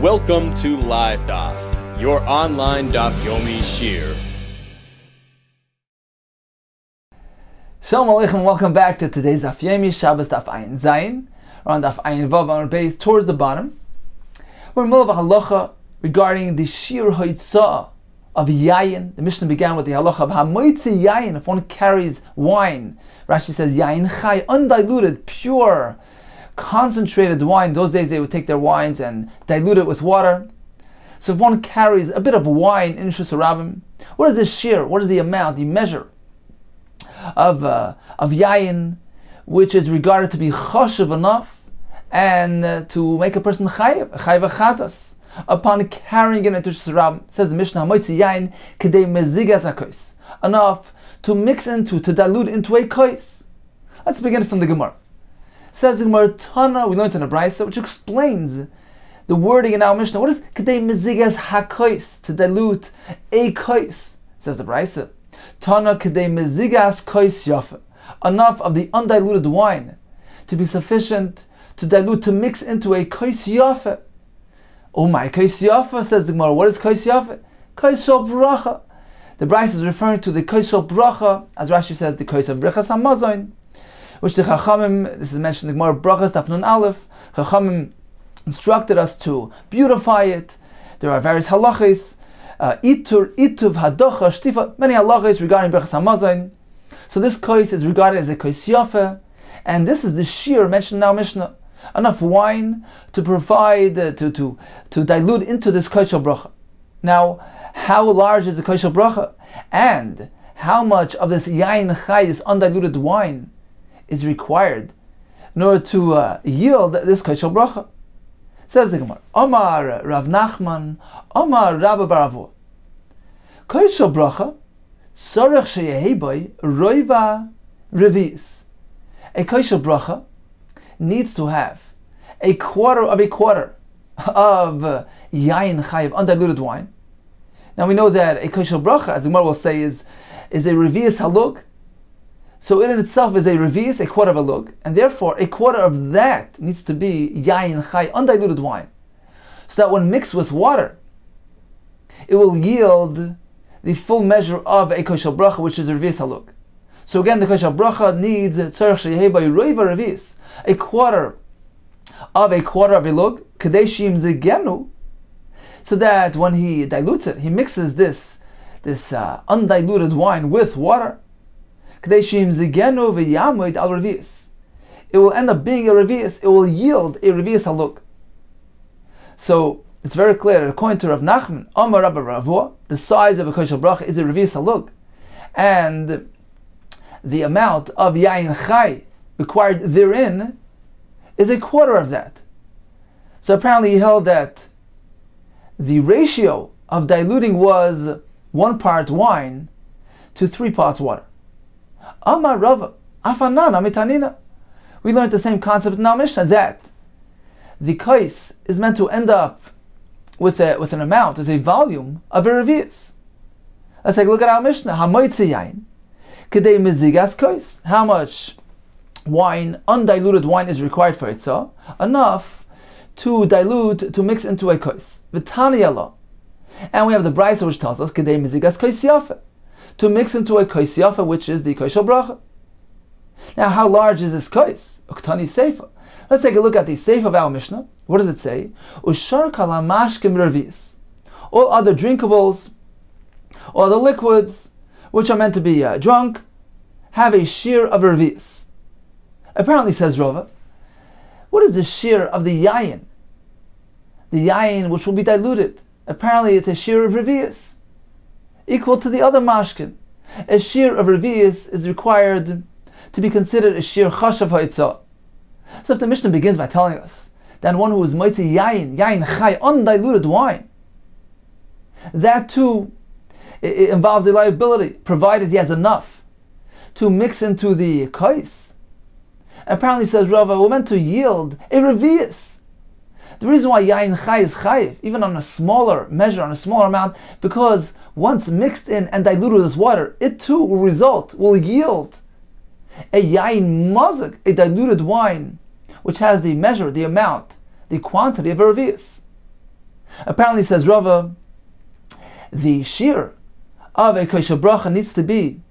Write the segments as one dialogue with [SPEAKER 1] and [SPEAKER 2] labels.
[SPEAKER 1] Welcome to Live Daf, your online Daf Yomi Shir.
[SPEAKER 2] Shalom Aleichem, welcome back to today's Daf Yomi Shabbos Daf Ayin Zayin. We're on Daf Ayin Vav on our base towards the bottom. We're in the middle of a halacha regarding the Shir Hoitzah of Yayin. The Mishnah began with the halacha of Hamoitzi Yayin, if one carries wine. Rashi says Yayin Chai, undiluted, pure, concentrated wine. Those days they would take their wines and dilute it with water. So if one carries a bit of wine in Shus Harabim, what is the shir? What is the amount, the measure of yayin, which is regarded to be chashuv enough and to make a person chayiv chatas upon carrying it into Shus Harabim? Says the Mishnah, Hamoitzi yayin kedei mezigas hakois, enough to mix into, to dilute into a kois. Let's begin from the Gemara. Says the Gemara Tana, we learned in a brayso, which explains the wording in our Mishnah. What is kedei mezigas hakois, to dilute a kois? Says the brayso, Tana kedei mezigas kois yafa, enough of the undiluted wine to be sufficient to dilute, to mix into a kois yafa. Oh my, kois yafa, says the Gemara. What is kois yafa? Kois shel bracha. The brayso is referring to the kois shel bracha, as Rashi says, the kois of brachas hamazon, which the Chachamim, this is mentioned in the Gemara Brachas Daf Nun Aleph, Chachamim instructed us to beautify it. There are various halachis, itur, ituv, hadocha, shtifa, many halachis regarding Brachas Hamazon. So this kois is regarded as a kois yafa, and this is the shir mentioned in our Mishnah. Enough wine to provide, to dilute into this kois shel bracha. Now, how large is the kois shel bracha? And how much of this yayin chai, this undiluted wine, is required in order to yield this kois shel bracha? Says the Gemara, Omar Rav Nachman, Omar Rabba Baravo, kois shel bracha tzarech sheyehei boi roiva revis. A kois shel bracha needs to have a quarter of yayin chai, of undiluted wine. Now we know that a kois shel bracha, as the Gemara will say, is a revius halug. So it in itself is a revius, a quarter of a lug, and therefore a quarter of that needs to be yayin chai, undiluted wine, so that when mixed with water, it will yield the full measure of a kois shel bracha, which is a revius halug. So again, the kois shel bracha needs tzarech sheyehei boi roiva revius, a quarter of a lug, kedei sheyim zigenu, so that when he dilutes it, he mixes this undiluted wine with water. It will end up being a revius. It will yield a revius haluk. So it's very clear that according to Rav Nachman, Amar Rabba Ravua, the size of a kois shel bracha is a revius haluk, and the amount of yayin chai required therein is a quarter of that. So apparently he held that the ratio of diluting was 1 part wine to 3 parts water. Amar Rava, Afanana mitanina. We learned the same concept in our Mishnah, that the kois is meant to end up with an amount, with a volume of a revius. Let's take a look at our Mishnah. Hamoitzi yayin kedei mezigas kois. How much wine, undiluted wine, is required for itzah? Enough to dilute, to mix into a kois. V'tani Allah. And we have the brayso which tells us kedei mezigas kois yafa, to mix into a kois yafa, which is the kois shel bracha. Now, how large is this kois? Uktani seifa. Let's take a look at the seifa of our Mishnah. What does it say? Ushar kala mashkim revius. All other drinkables, all other liquids, which are meant to be drunk, have a shir of revius. Apparently, says Rava, what is the shir of the yayin? The yayin which will be diluted. Apparently, it's a shir of revius, equal to the other mashkin. A shir of revius is required to be considered a shir chashav ha'itzah. So if the Mishnah begins by telling us that one who is moitzi yayin chai, undiluted wine, that too it involves a liability, provided he has enough to mix into the kois. Apparently, says Rava, we're meant to yield a revius. The reason why yayin chai is chayiv, even on a smaller measure, on a smaller amount, because once mixed in and diluted with water, it too will yield a yayin mazak, a diluted wine, which has the measure, the amount, the quantity of a revius. Apparently, says Rava, the shear of a kosher bracha needs to be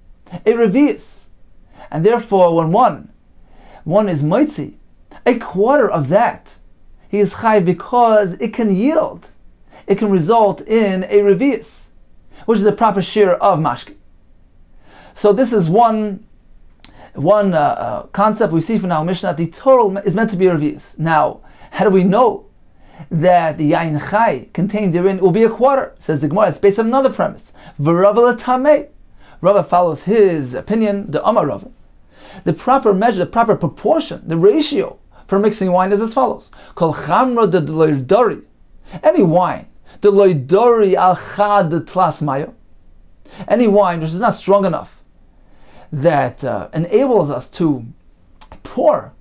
[SPEAKER 2] a revius, and therefore when one is moitzi, a quarter of that, he is chayv because it can yield, it can result in a revius, which is a proper shear of mashki. So this is one concept we see from our Mishnah, that the total is meant to be a revius. Now, how do we know that the yain chai contained therein will be a quarter? Says the Gemara, it's based on another premise. V'Rava l'tamei. Rava follows his opinion, the Amar Rava. The proper measure, the proper proportion, the ratio for mixing wine is as follows. Kol chamra de loydori. Any wine, de loydori al chad tlas mayo. Any wine which is not strong enough that enables us to pour,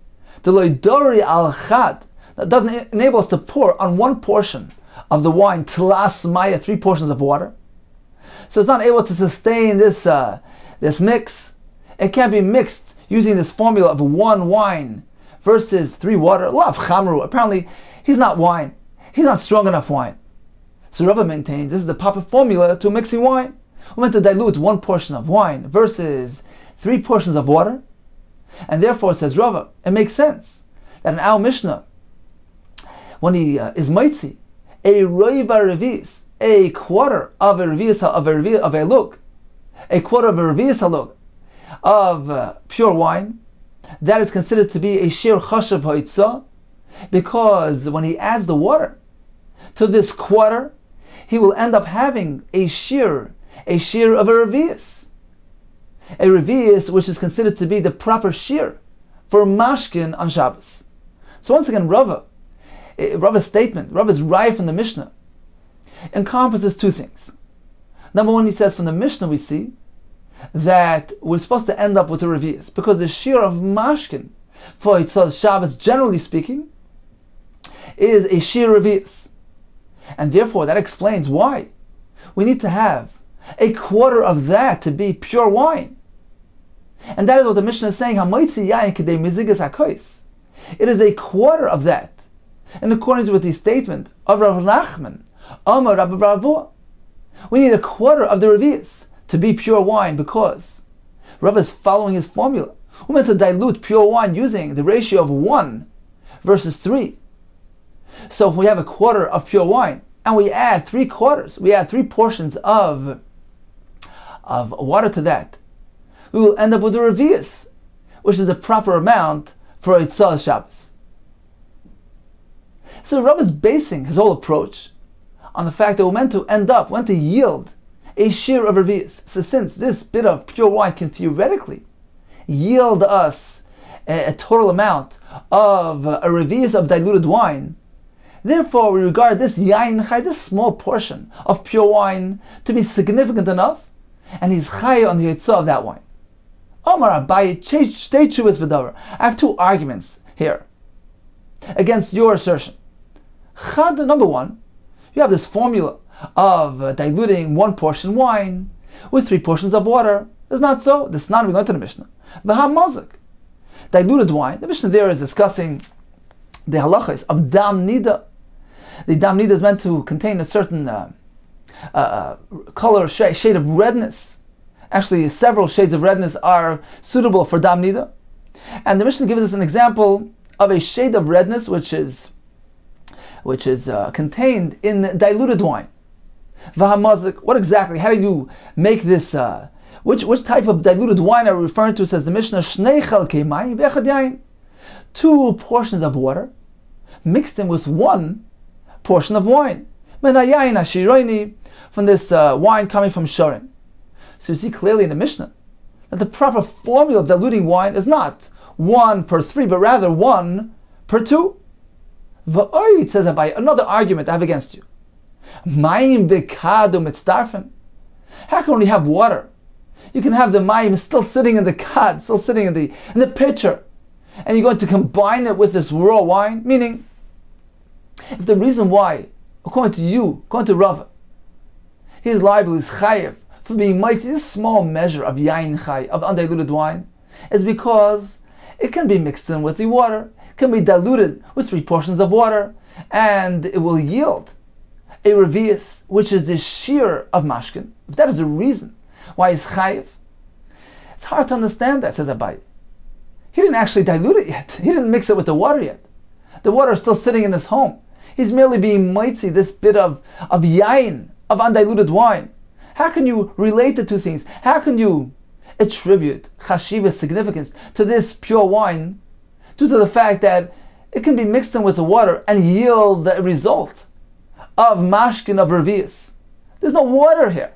[SPEAKER 2] de loydori al chad, that doesn't enable us to pour on one portion of the wine, tlas maya, 3 portions of water. So it's not able to sustain this mix. It can't be mixed using this formula of 1 wine versus 3 water. Lav chamru. Apparently, he's not wine. He's not strong enough wine. So Rava maintains this is the proper formula to mixing wine. We're meant to dilute 1 portion of wine versus 3 portions of water. And therefore, says Rava, it makes sense that in our Mishnah, when he is moitzi, a roiva revis, a quarter of a revius of a look, a quarter of a revius haluk of pure wine, that is considered to be a shir chashav ha'itza, because when he adds the water to this quarter, he will end up having a shir of a revius which is considered to be the proper shir for mashkin on Shabbos. So once again, Rava's statement, Rava's raya from the Mishnah, encompasses 2 things. Number 1, he says from the Mishnah we see that we're supposed to end up with a revius, because the shir of mashkin for Yitzhak Shabbos, generally speaking, is a shir revius, and therefore that explains why we need to have a quarter of that to be pure wine. And that is what the Mishnah is saying. It is a quarter of that, in accordance with the statement of Rav Nachman, Amar Rabbi Bravua. We need a quarter of the revius to be pure wine, because Rav is following his formula. We're meant to dilute pure wine using the ratio of 1 versus 3. So if we have a quarter of pure wine and we add 3 quarters, we add 3 portions of water to that, we will end up with a revius, which is the proper amount for Yitzhak Shabbos. So Rav is basing his whole approach on the fact that we're meant to yield a shir of revius. So since this bit of pure wine can theoretically yield us a total amount of a revius of diluted wine, therefore we regard this yain chai, this small portion of pure wine, to be significant enough, and he's chai on the yitzah of that wine. Omar Abaye, stay true as v'davar. I have 2 arguments here against your assertion. Chad, number 1, you have this formula of diluting 1 portion wine with 3 portions of water. It's not so. This is not we learned in the Mishnah. V'hamazik, diluted wine. The Mishnah there is discussing the halachas of dam nida. The dam nida is meant to contain a certain color, shade of redness. Actually, several shades of redness are suitable for dam nida. And the Mishnah gives us an example of a shade of redness which is contained in diluted wine. V'hamazik, what exactly? How do you make this? Which type of diluted wine are we referring to? Says the Mishnah, Shnei chelkei mayim v'echad yain. 2 portions of water mixed in with 1 portion of wine. Men hayayin hashironi, from this wine coming from Shorin. So you see clearly in the Mishnah that the proper formula of diluting wine is not 1 per 3, but rather 1 per 2. V'oi, says Abai, another argument I have against you. Mayim v'kadu mitzdarfen. How can we have water? You can have the mayim still sitting in the kad, still sitting in the pitcher, and you're going to combine it with this raw wine? Meaning, if the reason why, according to you, according to Rava, his liable is chayev for being mighty, this small measure of yain chay, of undiluted wine, is because it can be mixed in with the water, can be diluted with 3 portions of water, and it will yield a revius, which is the shear of mashkin, if that is the reason why he's chayiv, it's hard to understand that, says Abaye. He didn't actually dilute it yet. He didn't mix it with the water yet. The water is still sitting in his home. He's merely being mitzi, this bit of yain, of undiluted wine. How can you relate the two things? How can you attribute chashiva significance to this pure wine due to the fact that it can be mixed in with the water and yield the result of mashkin, of revius? There's no water here.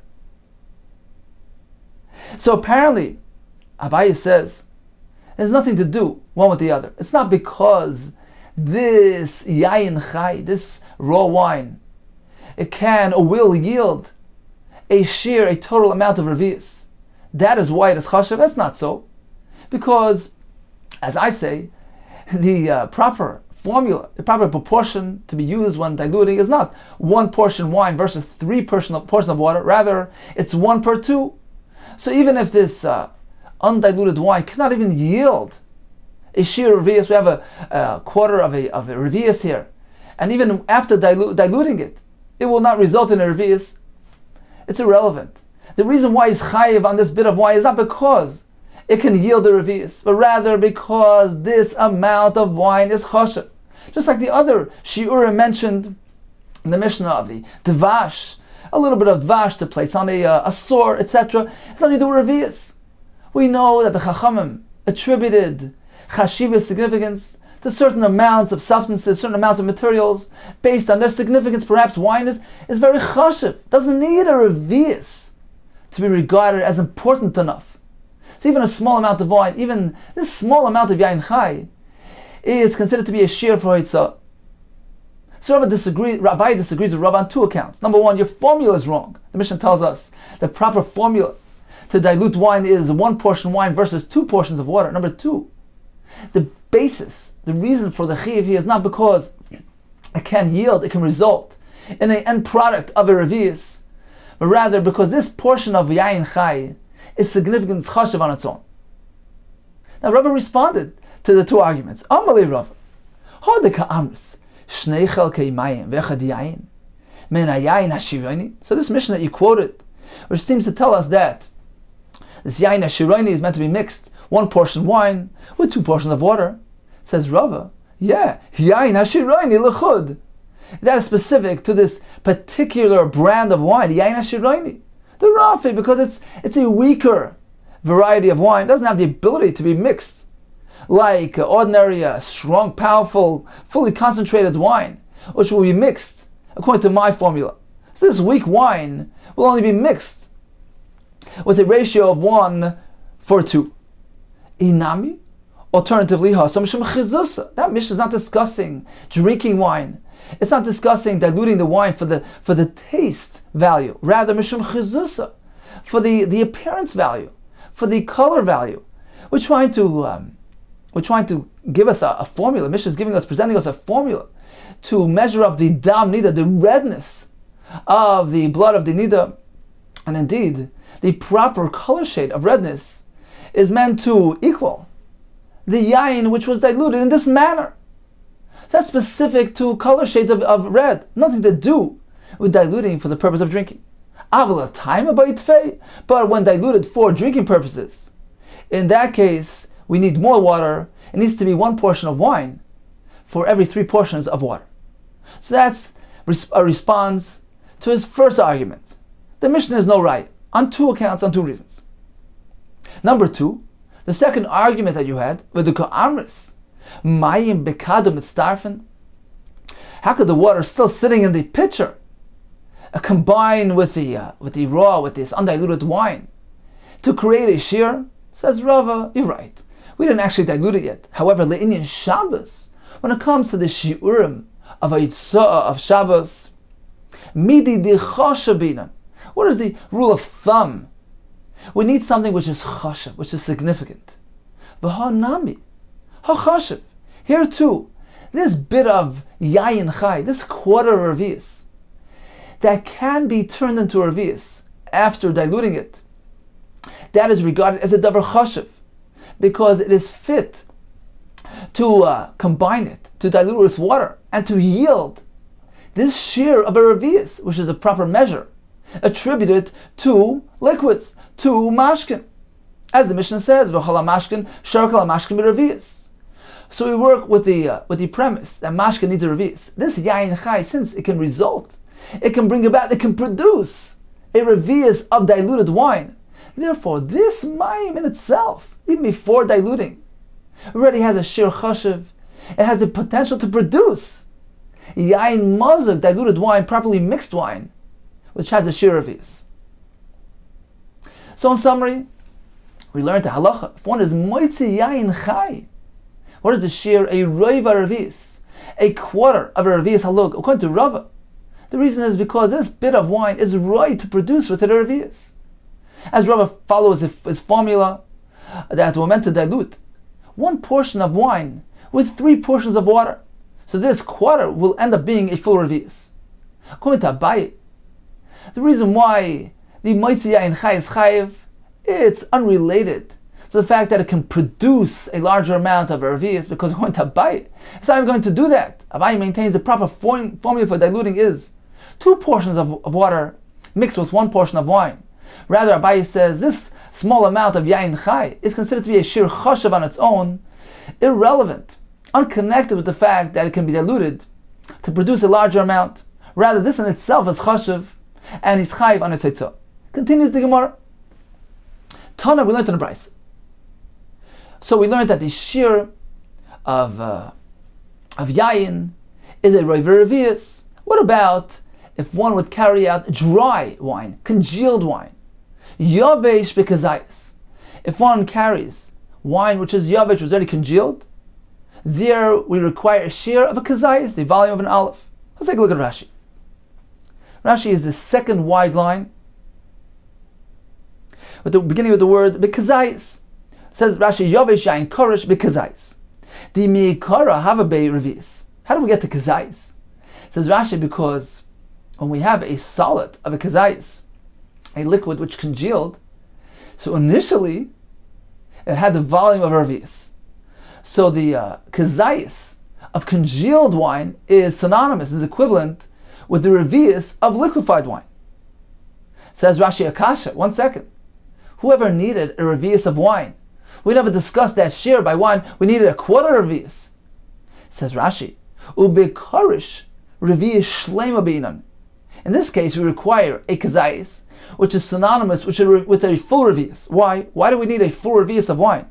[SPEAKER 2] So apparently, Abaye says, it has nothing to do one with the other. It's not because this yayin chai, this raw wine, it can or will yield a sheer, a total amount of revius. That is why it is chashav. That's not so. Because, as I say, the proper formula, the proper proportion to be used when diluting is not 1 portion wine versus 3 portions of water. Rather, it's 1 per 2. So even if this undiluted wine cannot even yield a sheer revius, we have a quarter of a revius here, and even after diluting it, it will not result in a revius. It's irrelevant. The reason why he's chayiv on this bit of wine is not because it can yield a revius, but rather because this amount of wine is choshev. Just like the other shiurim mentioned in the Mishnah of the dvash, a little bit of dvash to place on a sore, etc. It's nothing to do with revius. We know that the Chachamim attributed chashiva's significance to certain amounts of substances, certain amounts of materials, based on their significance. Perhaps wine is very chashiv, doesn't need a revius to be regarded as important enough. So even a small amount of wine, even this small amount of yain chai, is considered to be a shear for Hitzah. So Rabbi disagrees with Rabbi on 2 accounts. Number 1, your formula is wrong. The Mishnah tells us the proper formula to dilute wine is 1 portion wine versus 2 portions of water. Number 2, the basis, the reason for the chiyuv here is not because it can yield, it can result in an end product of a revius, but rather because this portion of yain chai is significant chashav on its own. Now Rava responded to the 2 arguments. Amalei Rava, hodeka amris shnei chelkei mayim vechad yain men hayayin hashironi. So this Mishnah that you quoted, which seems to tell us that this yain hashironi is meant to be mixed, 1 portion wine with 2 portions of water. Says Rava, yeah, yain hashironi lechud. That is specific to this particular brand of wine, yain hashironi. The Rafi, because it's a weaker variety of wine, doesn't have the ability to be mixed like ordinary, strong, powerful, fully concentrated wine, which will be mixed according to my formula. So this weak wine will only be mixed with a ratio of 1 for 2. Inami, alternatively, hasam shem chizusa. That Mishnah is not discussing drinking wine. It's not discussing diluting the wine for the taste value. Rather, mishum chizusa, for the appearance value, for the color value. We're trying to give us a formula. Mishnah is presenting us a formula to measure up the dam nida, the redness of the blood of the nida, and indeed the proper color shade of redness is meant to equal the yain which was diluted in this manner. So that's specific to color shades of red, nothing to do with diluting for the purpose of drinking. But when diluted for drinking purposes, in that case, we need more water. It needs to be 1 portion of wine for every 3 portions of water. So that's a response to his first argument. The Mishnah is no right on 2 accounts, on 2 reasons. Number 2, the second argument that you had with the Ka'amris, Mayim Bekadum Mitzdarfen. How could the water still sitting in the pitcher combine with this undiluted wine to create a shear? Says Rava, you're right. We didn't actually dilute it yet. However, le'inyan Shabbos, when it comes to the shiurim of Yitzha'ah of Shabbos, midi dichashabina. What is the rule of thumb? We need something which is chashav, which is significant. V'hanami, hachashav. Here too, this bit of yayin chai, this quarter revius, that can be turned into a revius after diluting it, that is regarded as a davar chashav, because it is fit to combine it, to dilute it with water, and to yield this shear of a revius, which is a proper measure, attributed to liquids, to mashkin. As the Mishnah says, v'chol mashkin, sharkal mashkin b'revius. So we work with the premise that mashkin needs a revius. This yayin chai, since it can result, it can bring about, it can produce a revius of diluted wine. Therefore, this mayim in itself, even before diluting, already has a sheer chashiv. It has the potential to produce yayin mazuk, diluted wine, properly mixed wine, which has a sheer revius. So in summary, we learned the halacha. If one is moitzi yayin chai, what is the shear? A roiva revius, a quarter of a revius halug, according to Rava. The reason is because this bit of wine is right to produce with it a revius. As Rava follows his formula that we're meant to dilute one portion of wine with 3 portions of water. So this quarter will end up being a full revius. According to Abaye, the reason why the moitzi yayin chai is chayiv, it's unrelated to the fact that it can produce a larger amount of a revius, because according to Abaye, it's not even going to do that. Abaye maintains the proper formula for diluting is 2 portions of water mixed with 1 portion of wine. Rather, Abaye says this small amount of yayin chai is considered to be a shir chashav on its own, irrelevant, unconnected with the fact that it can be diluted to produce a larger amount. Rather, this in itself is chashav, and is chayiv on its eitzah. Continues the Gemara. Tana, we learned in the Bryce. So we learned that the shear of yayin is a roiver revius. What about if one would carry out dry wine, congealed wine? Yavesh bekazayis. If one carries wine which is yavesh, which is already congealed, there we require a shear of a kazayis, the volume of an olive. Let's take a look at Rashi. Rashi is the second wide line, with the beginning with the word bekazayis. Says Rashi, Yavesh yain korish bekazayis. The miikara have a bei revius. How do we get to kazayis? Says Rashi, because when we have a solid of a kazayis, a liquid which congealed, so initially it had the volume of a revius. So the kazayis of congealed wine is synonymous, is equivalent with the revius of liquefied wine. Says Rashi Akasha, 1 second. Whoever needed a revius of wine, we never discussed that shear by wine, we needed a quarter revius. Says Rashi, Ubekarish revius shlema beinan. In this case, we require a kazayis, which is synonymous with a full revius. Why? Why do we need a full revius of wine?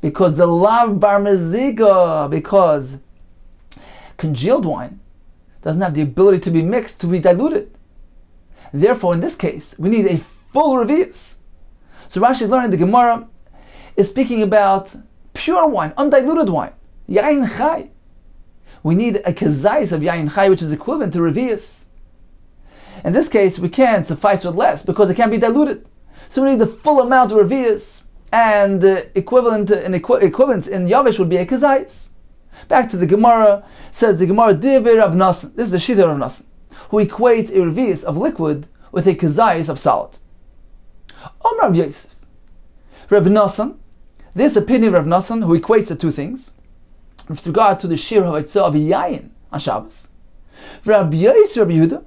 [SPEAKER 2] Because the lav bar meziga, because congealed wine doesn't have the ability to be mixed, to be diluted. Therefore, in this case, we need a full revius. So Rashi learning the Gemara is speaking about pure wine, undiluted wine, yayin chai. We need a kazayis of yayin chai, which is equivalent to revius. In this case, we can't suffice with less because it can't be diluted. So we need the full amount of revius, and equivalence in yavish would be a kazayis. Back to the Gemara, says the Gemara, Divrei Rav Nosson. This is the Shita of Rav Nosson, who equates a revius of liquid with a kazayis of solid. Rav Yosef, Rav Nosson, this opinion of Rav Nosson, who equates the two things, with regard to the shir ha'otzah of yayin on Shabbos. Rav Yosef, Rav Yehuda,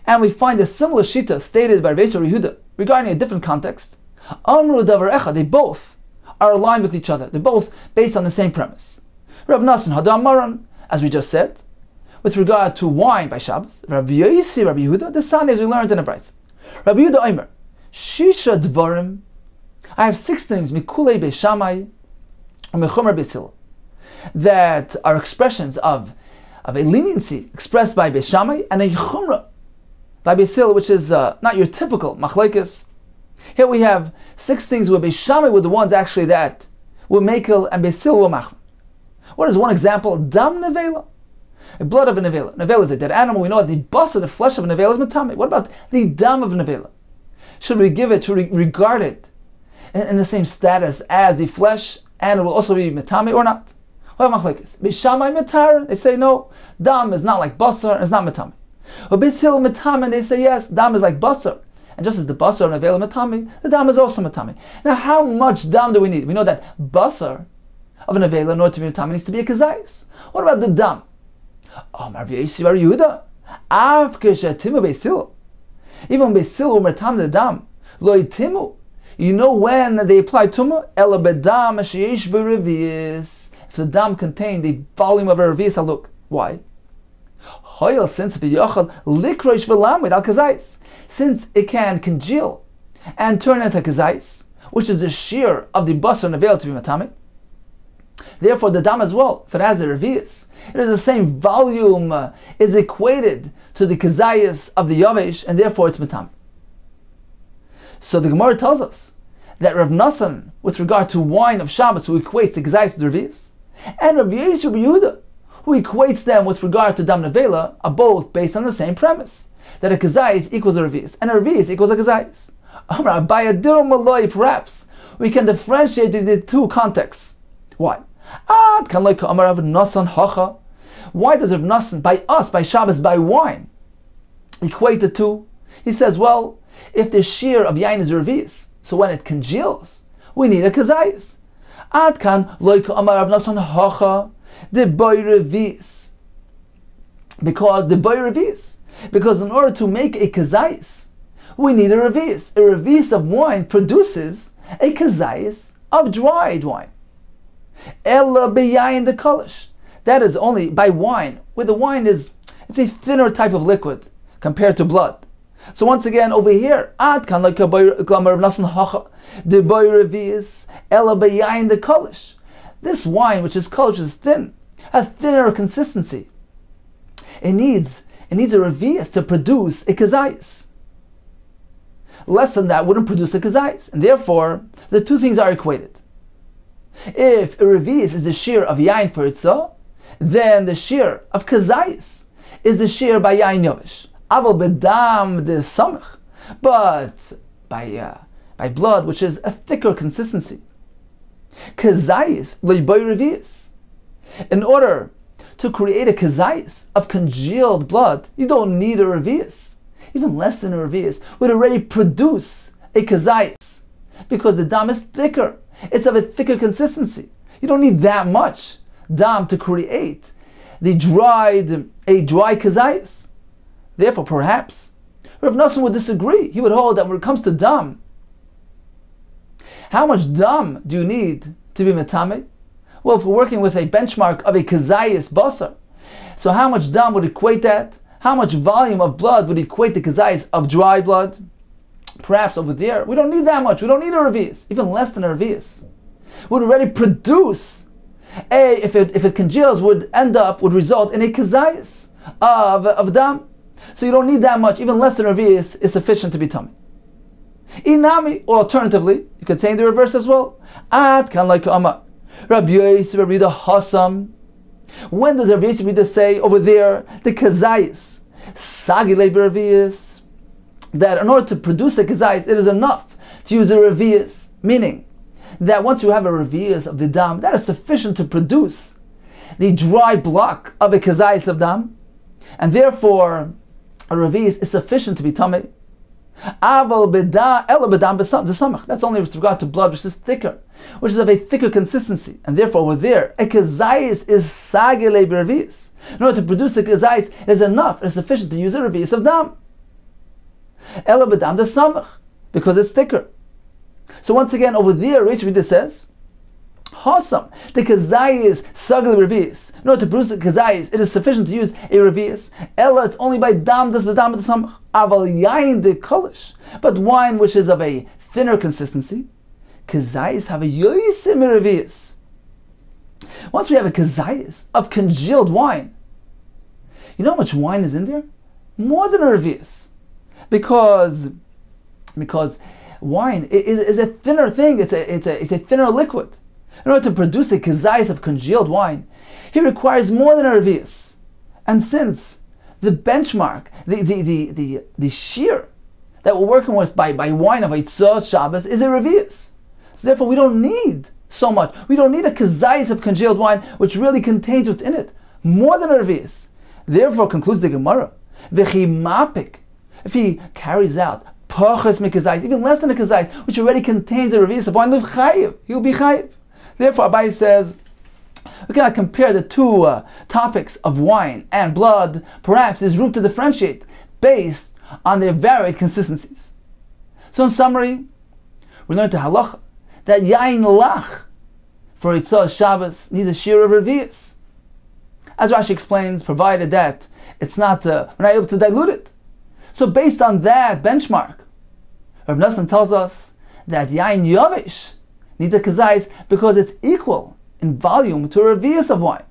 [SPEAKER 2] and we find a similar shita stated by Rav Yosef, Rav Yehuda regarding a different context. Amru davar echad, they both are aligned with each other. They're both based on the same premise. Rav Nosson hadam maran, as we just said, with regard to wine by Shabbos. Rav Yosef, Rav Yehuda, the son as we learned in the Brayz. Rav Yehuda Omer, Shisha dvarim, I have 6 things, mikulei beishamai, mechomer beisil, that are expressions of a leniency expressed by beishamai, and a chumrah by beisil, which is not your typical machlekes. Here we have 6 things where beishamai were the ones actually that were mekel and beisil were machmer. What is one example? Dam nevela, a blood of a nevela. Nevela is a dead animal. We know that the bus of the flesh of a nevela is matame. What about the dam of nevela? Should we give it, should we regard it in the same status as the flesh, and it will also be metame or not? What about machlekes? Beishamai metar, they say no, dam is not like basar, it's not metame. Or beisil metame, they say yes, dam is like basar, and just as the basar and nevela metame, the dam is also metame. Now, how much dam do we need? We know that basar of an nevela, in order to be metame, needs to be a kazayis. What about the dam? Amar B'Yesi Bar Yehuda, Av Keshatimu Beisil. Even Beisil Umertam the Dam, Lo Yitimu. You know when they apply Tumah? Ela Bedam Sheyesh B'Revius. If the dam contained the volume of a Revius Haluk. Why? Hoyel, since V'Yochel Likroish V'Lamid Al Kazais. Since it can congeal and turn into Kazais, which is the shear of the basar and the veil to be matame. Therefore, the dam as well, if it has a revius, it is the same volume, is equated to the kazayas of the yavesh, and therefore it's matame. So the Gemara tells us that Rav Nassan, with regard to wine of Shabbos, who equates the kazayas to the revius, and Rav Yisrael Bar Yehuda, who equates them with regard to dam nevela, are both based on the same premise, that a kazayas equals a revius, and a revius equals a kazayas. Perhaps we can differentiate the two contexts. Why? Why does Rav Nassan, by us, by Shabbos, by wine, equate the two? He says, well, if the shear of yain is revius, so when it congeals, we need a kazayas. Because in order to make a kazayas, we need a revius. A revius of wine produces a kazayas of dried wine. Ella beyayin the kolish. That is only by wine, where the wine it's a thinner type of liquid compared to blood. So once again, over here, ad kan like a glamour of nasan hacha, the boy revius, ella beyayin the kolish. This wine, which is kolish, is thin, a thinner consistency. It needs a revius to produce a kazayas. Less than that wouldn't produce a kazayas, and therefore the two things are equated. If a revius is the shear of yain for itzah, then the shear of kazayas is the shear by yain yovish. Aval bedam de samach, but by blood, which is a thicker consistency. Kazayas loiboy revius. In order to create a kazayas of congealed blood, you don't need a revius. Even less than a revius would already produce a kazayas, because the dam is thicker. It's of a thicker consistency. You don't need that much dam to create a dry kazayas. Therefore, perhaps Rav Nassan would disagree. He would hold that when it comes to dam, how much dam do you need to be metame? Well, if we're working with a benchmark of a kazayas basar, so how much dam would equate that? How much volume of blood would equate the kazayas of dry blood? Perhaps over there, we don't need that much. We don't need a revius, even less than a revius. Would already produce if it congeals, would result in a kazayas of dam. So you don't need that much. Even less than a revius is sufficient to be tummy. Inami, or alternatively, you could say in the reverse as well. Ad kan like Amar Rabbi Yosef Rabbi Yehuda Hasam. When does Rabbi Yosef say over there the kazayas sagile revius, that in order to produce a kazayas, it is enough to use a revius, meaning that once you have a revius of the dam, that is sufficient to produce the dry block of a kazayas of dam, and therefore a revius is sufficient to be tamei. Aval beda ela bedam besamach. That's only with regard to blood, which is thicker, which is of a thicker consistency, and therefore over there a kazayas is sagile revius. In order to produce a kazayas, it is enough, it is sufficient to use a revius of dam. Ela bedam besamach, because it's thicker. So once again, over there, Reish Rida says, Hasam, the kazayas sagil revius. In order to produce a kazayas, it is sufficient to use a revius. Ella, it's only by dam das bedam samach. Aval yain de kolish. But wine which is of a thinner consistency, kazayas have a yoisim revius. Once we have a kazayas of congealed wine, you know how much wine is in there? More than a revius. Because wine is a thinner thing, it's a thinner liquid. In order to produce a kazayas of congealed wine, he requires more than a revius. And since the benchmark, the shear that we're working with by wine of Eitzah Shabbos is a revius. So therefore we don't need so much. We don't need a kazayas of congealed wine, which really contains within it more than a revius. Therefore, concludes the Gemara, v'chi mapik, if he carries out pachas mikazayis, even less than a kazayis, which already contains a revius of wine, he will be chayiv. Therefore, Abai says, We cannot compare the two topics of wine and blood. Perhaps there's room to differentiate based on their varied consistencies. So in summary, we learned the halacha that yain lach for Yitzhak Shabbos needs a shir of revius. As Rashi explains, provided that it's not, we're not able to dilute it. So based on that benchmark, Rav Nassan tells us that yain yavish needs a kazais because it's equal in volume to a revius of wine.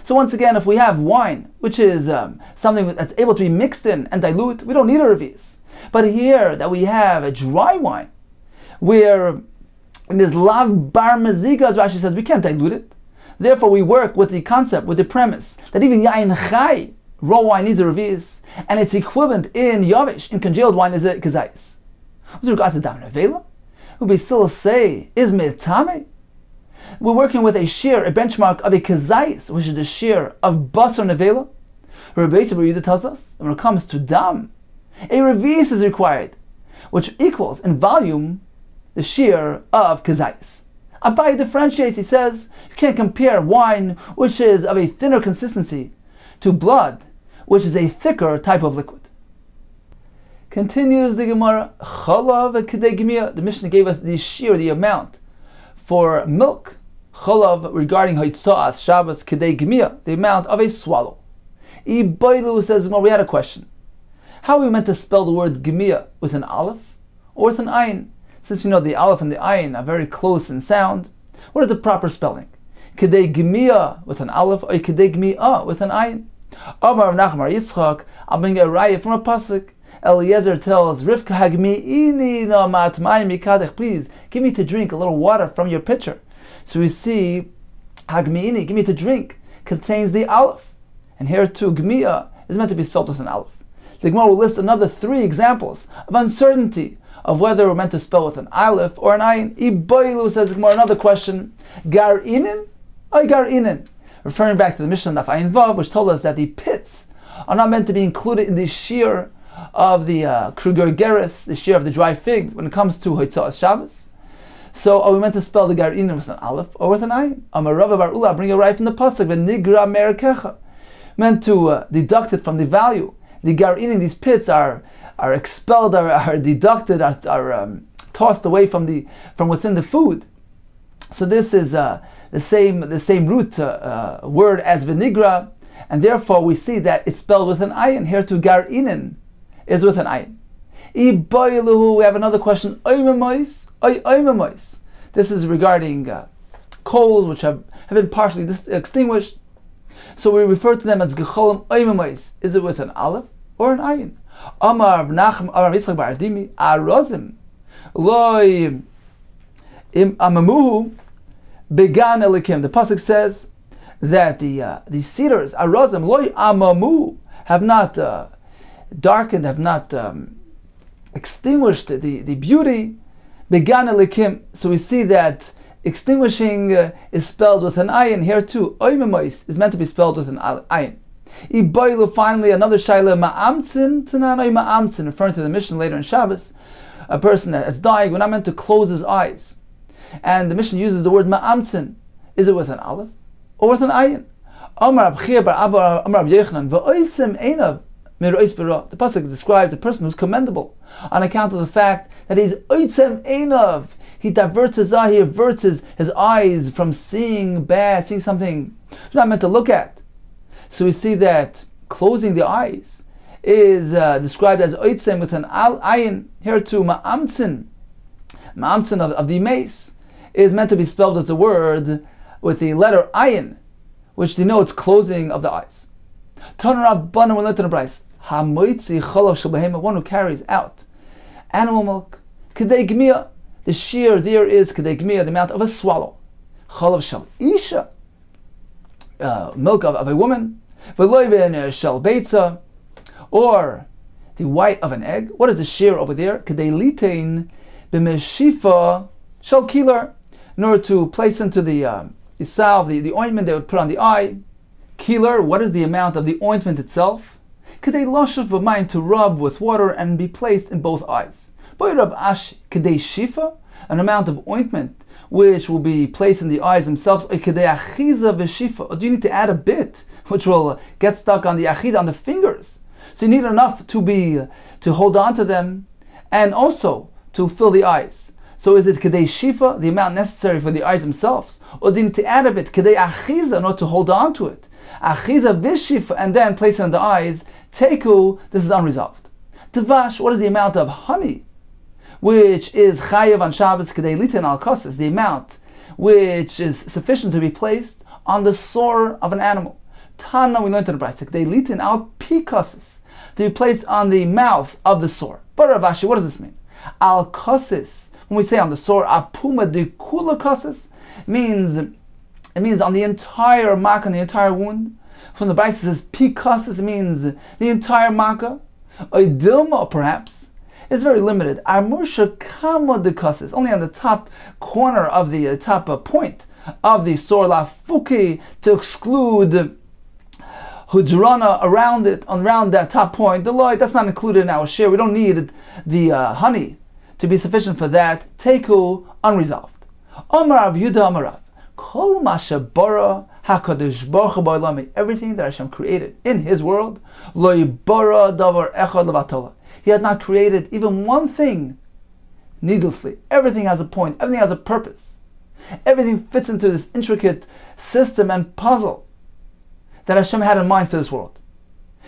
[SPEAKER 2] So once again, if we have wine, which is something that's able to be mixed in and dilute, we don't need a revius. But here that we have a dry wine, where in this lav bar mezika, as Rashi says, we can't dilute it. Therefore, we work with the concept, with the premise, that even yain chai, raw wine, needs a revius, and its equivalent in yavish, in congealed wine, is a kazayis. With regard to dam nevela, would we still say, is metame? We're working with a shear, a benchmark of a kazayis, which is the shear of basar nevela. Rabbi Yisrael tells us, when it comes to dam, a revius is required, which equals in volume the shear of kazayis. Abai differentiates, he says, you can't compare wine, which is of a thinner consistency, to blood, which is a thicker type of liquid. Continues the Gemara, Chalav Kedei Gemia. The Mishnah gave us the shear, the amount for milk, Chalav, regarding Hitza'as Shabbos Kedei Gemia, the amount of a swallow. Ibailu says, well, we had a question. How are we meant to spell the word Gemia? With an aleph or with an ayin? Since you know the aleph and the ayin are very close in sound, what is the proper spelling? Kedei Gemia with an aleph or Kedei Gemia with an ayin? Amar Nachmar Yitzchak, I'll bring a raya from a pasuk. Eliezer tells Rivka, Hagmi'ini no matmai mikadech, please give me to drink a little water from your pitcher. So we see Hagmi'ini, give me to drink, contains the aleph. And here too, Gmiya is meant to be spelled with an aleph. The Gemara will list another 3 examples of uncertainty of whether we're meant to spell with an aleph or an ayin. Ibailu says the Gemara, another question, Gar inin or Gar inin? Referring back to the Mishnah Daf Ayin Vav, which told us that the pits are not meant to be included in the shear of the Kruger Geras, the shear of the dry fig, when it comes to Hitza'as Shabbos. So are we meant to spell the Gar inin with an aleph or with an ayin? Amar Rava bar Ula, bring a right from the pasuk, V'nigra merkecha, meant to deduct it from the value. The Gar inin, these pits are expelled, are deducted, are tossed away from within the food. So this is the same root word as v'nigra, and therefore we see that it's spelled with an ayin. Here to Gar inin is with an ayin. We have another question. This is regarding coals which have been partially extinguished. So we refer to them as gecholim oimamais. Is it with an aleph or an ayin? Amar Yitzchak bar Adimi arozim loy amamuhu began elikim. The pasuk says that the cedars arozim loy amamu have not darkened, have not extinguished the beauty. Began elikim. So we see that extinguishing is spelled with an ayin. Here too, oimamais is meant to be spelled with an ayin. Ibailu, finally, another shaila, ma'amtzin, tananai ma'amtzin, referring to the Mishnah later in Shabbos, a person that's dying, we're not meant to close his eyes. And the Mishnah uses the word ma'amtzin. Is it with an aleph or with an ayin? Amar Abchir bar Abba, Amar Rab Yochanan, v'oisem einav mirois b'ra. The pasuk describes a person who's commendable on account of the fact that he's oisem einav. He diverts his eye, he averts his eyes from seeing bad, seeing something he's not meant to look at. So we see that closing the eyes is described as oitzem with an ayin. Here too, ma'amtzin of the mace is meant to be spelled as the word with the letter ayin, which denotes closing of the eyes. Tanur Rabbanan, we learned in the Bryce, hamoitzi cholav shel behema, one who carries out animal milk, kedei gmiya, the shear there is kedei gmiya, the amount of a swallow. Cholav shel isha, milk of a woman. V'loy shel beitza, or the white of an egg. What is the shear over there? Kedei litein b'meshifa shel kilar, in order to place into the salve, the ointment they would put on the eye. Kilar, what is the amount of the ointment itself? Kedei lashav b'mayim, to rub with water and be placed in both eyes. Boy Rab Ashi, kedei shifa, an amount of ointment which will be placed in the eyes themselves, or do you need to add a bit which will get stuck on the achida, on the fingers? So you need enough to hold on to them and also to fill the eyes. So is it kedei shifa, the amount necessary for the eyes themselves, or do you need to add a bit kedei achiza in order to hold on to it? Achiza vishifa, and then place it in the eyes. Teku, this is unresolved. Tavash, what is the amount of honey which is chayav on Shabbos kedei litin al kosis, the amount which is sufficient to be placed on the sore of an animal? Tana, we learned in the Brayse, kedei litin al pikosis, to be placed on the mouth of the sore. But Rav Ashi, what does this mean? Al kosis, when we say on the sore, apuma de kula kosis, it means on the entire makkah, on the entire wound. From the Brayse it says pikosis, it means the entire makkah. Oidilma, perhaps, is very limited. Amursha kama de kosis, only on the top corner of the top point of the sore, la fuki, to exclude hujrana around it, around that top point. The light, that's not included in our share. We don't need the honey to be sufficient for that. Teku, unresolved. Amar Rav Yehuda Amar Rav, kol ma shebara hakadosh baruch hu ba'olami, everything that Hashem created in His world, lo yibara davar echad levatola, He had not created even one thing needlessly. Everything has a point. Everything has a purpose. Everything fits into this intricate system and puzzle that Hashem had in mind for this world.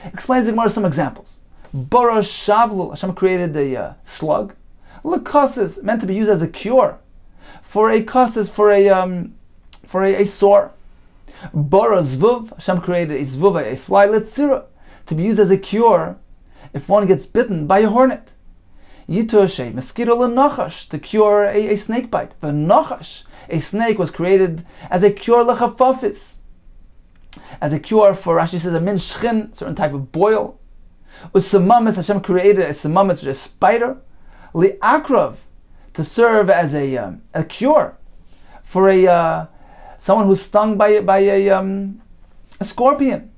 [SPEAKER 2] Explains the Gemara some examples. Bara shavlul, Hashem created a slug. Lakasis, meant to be used as a cure for a kasis, for a sore. Bara zvuv, Hashem created a zvuv, a fly letzira, to be used as a cure if one gets bitten by a hornet. Yitush, a mosquito lenachash, to cure a snake bite. V'nachash, a snake, was created as a cure lechafafis, as a cure for, Rashi says, a min shchin, certain type of boil. Usamamis, Hashem created a samamis, which is a spider. Li'akrav, to serve as a cure for someone who's stung by a scorpion.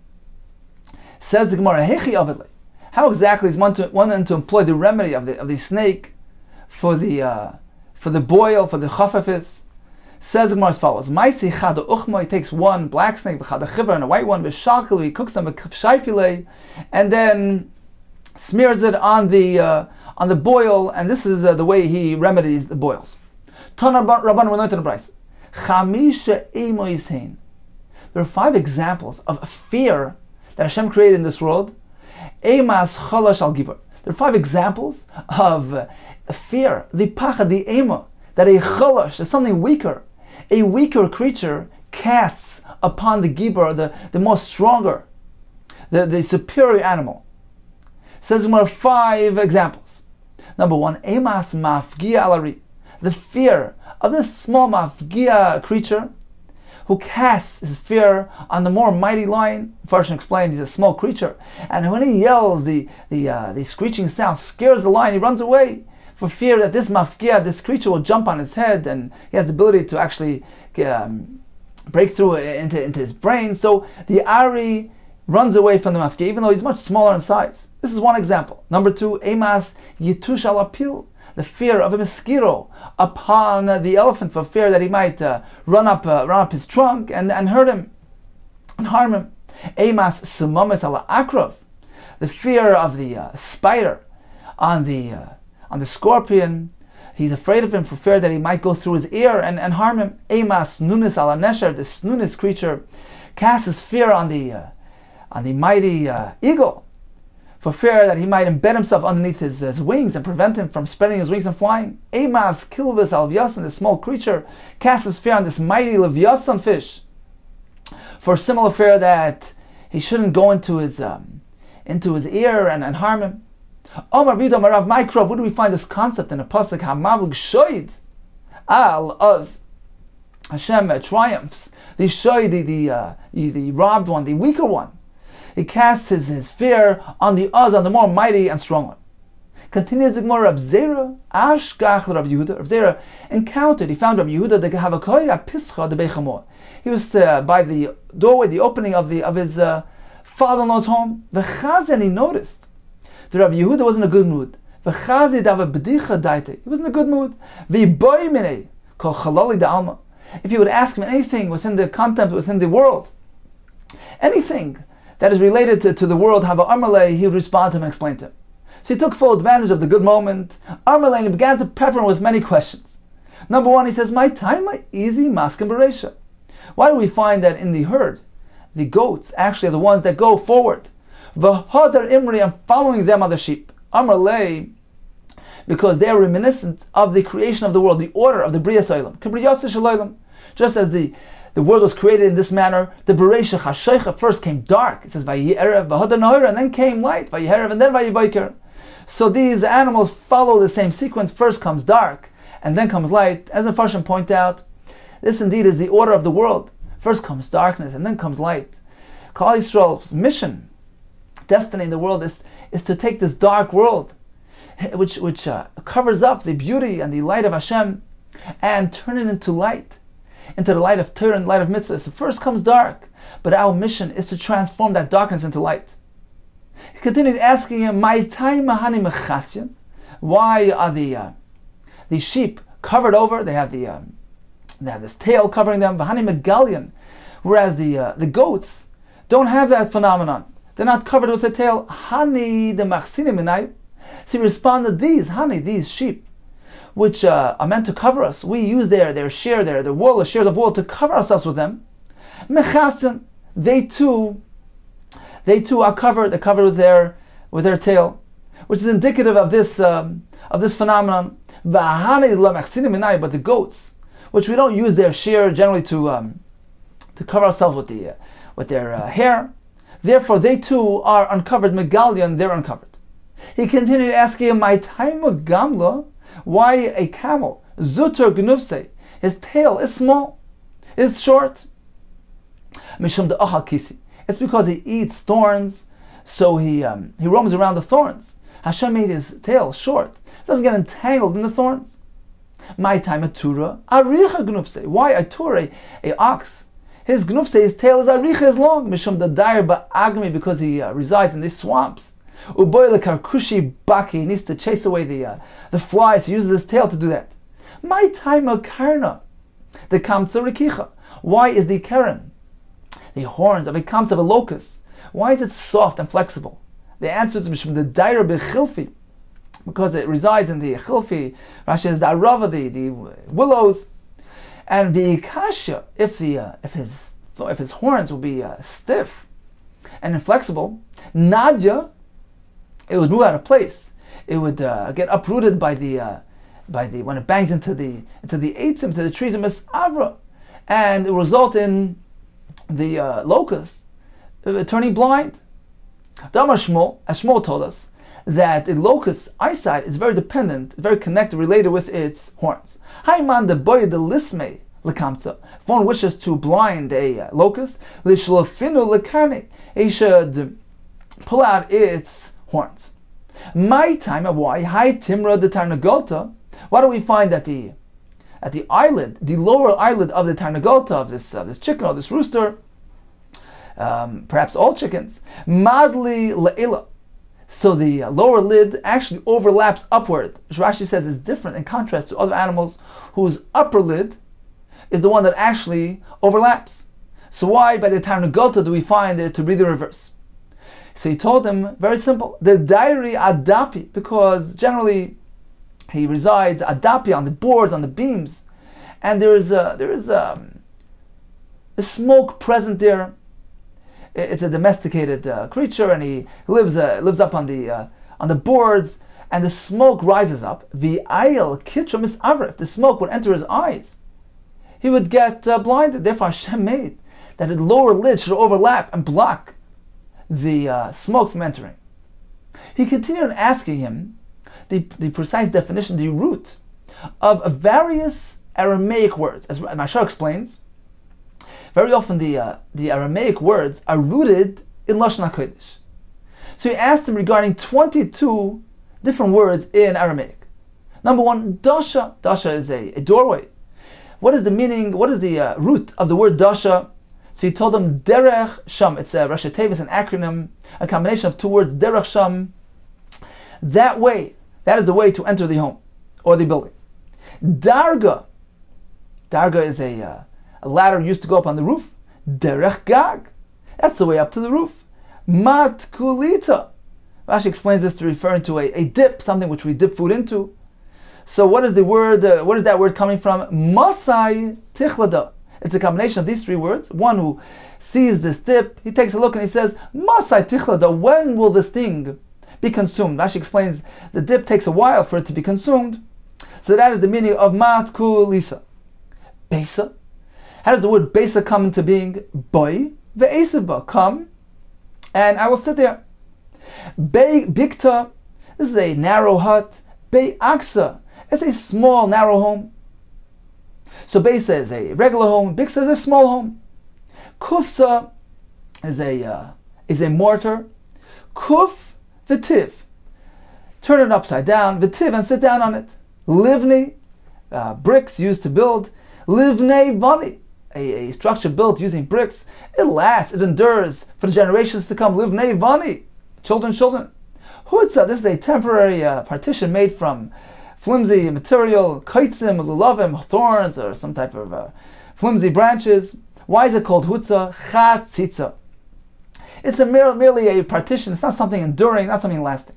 [SPEAKER 2] Says the Gemara, Hechi avidli, how exactly is one to employ the remedy of the snake for the boil, for the chafafis? Says the Gemara as follows: Ma'isi chada uchma, he takes one black snake, v'chada chivra, and a white one, v'shalkel, he cooks them with shayfile, and then smears it on the boil, and this is the way he remedies the boils. Tana Rabban, we're learning in the Brayse. Chamisha emo yisein. There are 5 examples of fear that Hashem created in this world. Emas chalash al gibor. There are 5 examples of fear, the pachad, the ema, that a chalash is something weaker. A weaker creature casts upon the gibor, the more stronger, the superior animal. Says there are 5 examples. Number 1, emas mafgia alari, the fear of this small mafgia creature who casts his fear on the more mighty lion. Farshon explained he's a small creature, and when he yells, the screeching sound scares the lion. He runs away for fear that this mafgia, this creature, will jump on his head, and he has the ability to actually break through into his brain. So the Ari runs away from the mafkia, even though he's much smaller in size. This is one example. Number 2, emas yitush al apil, the fear of a mosquito upon the elephant, for fear that he might run up his trunk and hurt him and harm him. Emas sumamis ala akrav, the fear of the spider on the scorpion. He's afraid of him for fear that he might go through his ear and harm him. Emas nunis ala nesher, the nunis creature casts his fear on the mighty eagle, for fear that he might embed himself underneath his wings and prevent him from spreading his wings and flying. Emas kilvis al vyasan, the small creature casts his fear on this mighty levyasan fish, for similar fear that he shouldn't go into his ear and harm him. Omar Bidom Rav Maikrov, where do we find this concept in a pasuk? Hamavlig shoyd al uz, Hashem triumphs the shoyd, the robbed one, the weaker one. He casts his fear on the uz, on the more mighty and strong one. Continues the Gemara, Rab Zera ashkach Rab Yehuda. Rab Zera encountered, he found Rab Yehuda the Gehavakoya Pischa de Bechamor. He was by the doorway, the opening of his father-in-law's home. V'chazen, he noticed the Rab Yehuda was in a good mood. V'chazi dava b'dicha daite. He was in a good mood. V'boy minei kol chalali da'alma. If you would ask him anything within the content, within the world, anything that is related to the world, Hava Amarle, he would respond to him and explain to him. So he took full advantage of the good moment. Amarle, and he began to pepper him with many questions. Number one, he says, my time, my easy maskim beresha. Why do we find that in the herd, the goats actually are the ones that go forward? V'hodar imri, and following them are the sheep. Amarle, because they are reminiscent of the creation of the world, the order of the Bria Soilam. Just as the world was created in this manner, the Bereisha Chashecha first came dark. It says Vayerev, V'hodar Nohira, and then came light, Vayerev, and then Vayiboker. So these animals follow the same sequence. First comes dark, and then comes light. As the Farshim point out, this indeed is the order of the world. First comes darkness, and then comes light. Klal Yisrael's mission, destiny in the world is to take this dark world, which covers up the beauty and the light of Hashem, and turn it into light, into the light of Torah and light of mitzvahs. So first comes dark, but our mission is to transform that darkness into light. He continued asking him, "My time mahani mechasyan." Why are the sheep covered over? They have this tail covering them. V'hani megalyan, whereas the goats don't have that phenomenon. They're not covered with a tail. Hani the machsinim minay. So he responded, these sheep, which are meant to cover us, we use their shear, their wool, the shears of wool, to cover ourselves with them. Mechasyan, they too are covered. They're covered with their tail, which is indicative of this phenomenon. But the goats, which we don't use their shear generally to cover ourselves with their hair, therefore they too are uncovered. Megalion, they're uncovered. He continued asking him, "My time of gamla, why a camel? Zuter gnufse, his tail is small, is short. Mishum de achal kisi. It's because he eats thorns, so he roams around the thorns. Hashem made his tail short. It doesn't get entangled in the thorns. My time a tura, aricha gnufse. Why a tura, a ox? His gnufse, his tail is aricha, is long. Mishum de dair ba'agmi, because he resides in these swamps. Uboyle karkushi baki, he needs to chase away the flies. He uses his tail to do that. My time a karna, the kamtza rikicha. Why is the karen, the horns of a kamtza, of a locust, why is it soft and flexible? The answer is mishum the daira bechilfi, because it resides in the chilfi. Rashi says the arava, the willows, and the kasha. If his horns will be stiff and inflexible, nadya, it would move out of place. It would get uprooted by the when it bangs into the eitzim, to the trees of misavra, and it will result in the locust turning blind. Damar Shmuel, as Shmuel told us, that the locust's eyesight is very dependent, very connected, related with its horns. Haiman de boy de lisme lekamtza. If one wishes to blind a locust, lishlofinu lekarne, he should pull out its horns. My time of why high timra de tarnagota. Why do we find that at the eyelid, the lower eyelid of the tarnagota, of this chicken or this rooster, perhaps all chickens, madli le'ila, so the lower lid actually overlaps upward, which Rashi says is different in contrast to other animals whose upper lid is the one that actually overlaps. So why by the tarnagota do we find it to be the reverse? So he told him, very simple, the diary adapi, because generally he resides adapi on the boards, on the beams, and there is a smoke present there. It's a domesticated creature, and he lives up on the boards, and the smoke rises up. The ayel kitra misavra. If the smoke would enter his eyes, he would get blinded. Therefore, Hashem made that the lower lid should overlap and block the smoke from entering. He continued asking him the precise definition, the root of various Aramaic words. As Mashar explains, very often the Aramaic words are rooted in Lashon HaKodesh. So he asked him regarding 22 different words in Aramaic. Number one, dasha. Dasha is a doorway. What is the meaning, what is the root of the word dasha? So he told him derech sham. It's a Rashi Tevis, an acronym, a combination of two words, derech sham. That way That is the way to enter the home or the building. Darga. Darga is a ladder used to go up on the roof. Derech gag. That's the way up to the roof. Matkulita. Rashi explains this to referring to a dip, something which we dip food into. So what is the word? What is that word coming from? Masai tichlada. It's a combination of these three words. One who sees this dip, he takes a look and he says, Masai tichlada, when will this thing be consumed? Rashi explains the dip takes a while for it to be consumed. So that is the meaning of matkulisa. Besa. How does the word besa come into being? Boy, ve'eseba, come, and I will sit there. Bei bikta, this is a narrow hut. Bei aksa, it's a small, narrow home. So besa is a regular home, biksa is a small home. Kufsa is a mortar. Kuf v'tiv, turn it upside down, v'tiv, and sit down on it. Livni, bricks used to build. Livnei vani, a structure built using bricks. It lasts, it endures for the generations to come. Livnei vani, children. Hutza, this is a temporary partition made from flimsy material, kaitzim, lulavim, thorns, or some type of flimsy branches. Why is it called hutza? Chatzitza. It's merely a partition. It's not something enduring, not something lasting.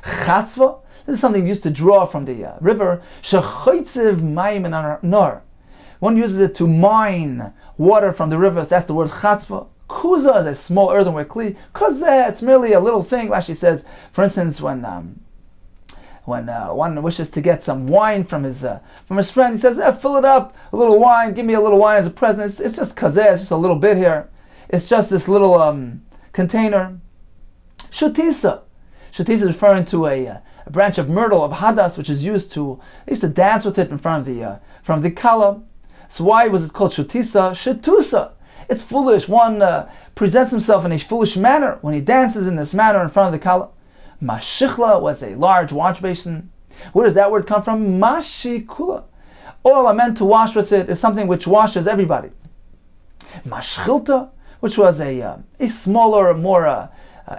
[SPEAKER 2] Chatzva, this is something used to draw from the river. Shechoitziv mayim and nar. One uses it to mine water from the rivers. That's the word chatzva. Kuza is a small earthenware kli. Kazeh, it's merely a little thing. Rashi says, for instance, when one wishes to get some wine from his friend, he says, fill it up, a little wine, give me a little wine as a present. It's just kazeh, it's just a little bit here. It's just this little container. Shutisa. Shutisa is referring to a branch of myrtle, of hadas, which is used to dance with it in front of the kala. So why was it called shutisa? Shetusa. It's foolish. One presents himself in a foolish manner when he dances in this manner in front of the kala. Mashichla was a large wash basin. Where does that word come from? Mashikula. All are meant to wash with it is something which washes everybody. Mashchilta, which was a smaller, more